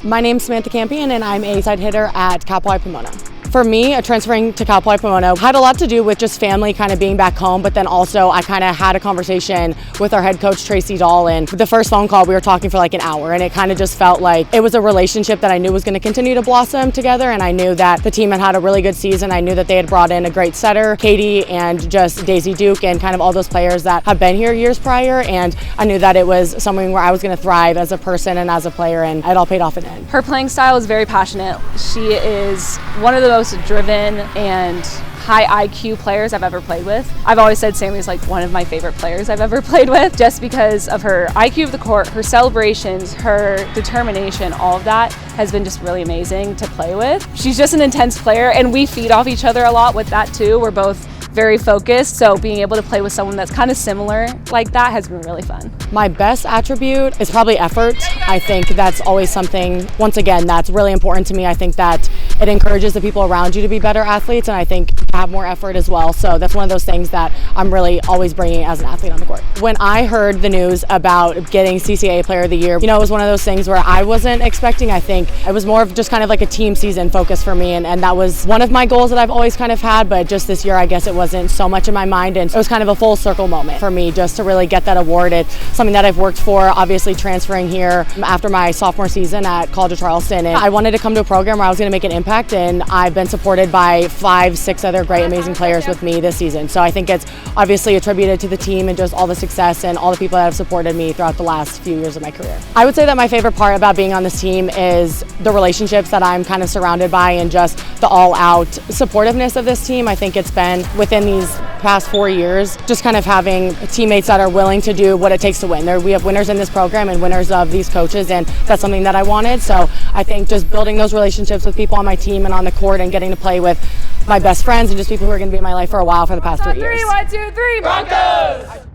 My name's Samantha Campion and I'm a side hitter at Pomona. For me, transferring to Pomona had a lot to do with just family kind of being back home, but then also I kind of had a conversation with our head coach, Tracy Dahl, and the first phone call we were talking for like an hour, and it kind of just felt like it was a relationship that I knew was going to continue to blossom together, and I knew that the team had a really good season. I knew that they had brought in a great setter, Katie, and just Daisy Duke, and kind of all those players that have been here years prior, and I knew that it was something where I was going to thrive as a person and as a player, and it all paid off in the end. Her playing style is very passionate. She is one of the most driven and high IQ players I've ever played with. I've always said Sammy's like one of my favorite players I've ever played with, just because of her IQ of the court, her celebrations, her determination, all of that has been just really amazing to play with. She's just an intense player, and we feed off each other a lot with that too. We're both very focused, so being able to play with someone that's kind of similar like that has been really fun. My best attribute is probably effort. I think that's always something, once again, that's really important to me. I think that it encourages the people around you to be better athletes, and I think have more effort as well. So that's one of those things that I'm really always bringing as an athlete on the court. When I heard the news about getting CCAA Player of the Year, it was one of those things where I wasn't expecting. I think it was more of just kind of like a team season focus for me, and that was one of my goals that I've always kind of had, but just this year I guess it wasn't so much in my mind, and it was kind of a full circle moment for me just to really get that award. It's something that I've worked for, obviously transferring here after my sophomore season at College of Charleston, and I wanted to come to a program where I was going to make an impact, and I've been supported by 5-6 other great, amazing players with me this season. So I think it's obviously attributed to the team and just all the success and all the people that have supported me throughout the last few years of my career. I would say that my favorite part about being on this team is the relationships that I'm kind of surrounded by and just the all-out supportiveness of this team. I think it's been within these past 4 years just kind of having teammates that are willing to do what it takes to win. We have winners in this program and winners of these coaches, and that's something that I wanted. So I think just building those relationships with people on my team and on the court and getting to play with my best friends and just people who are going to be in my life for a while for the past 3 years. 1, 2, 3, Broncos!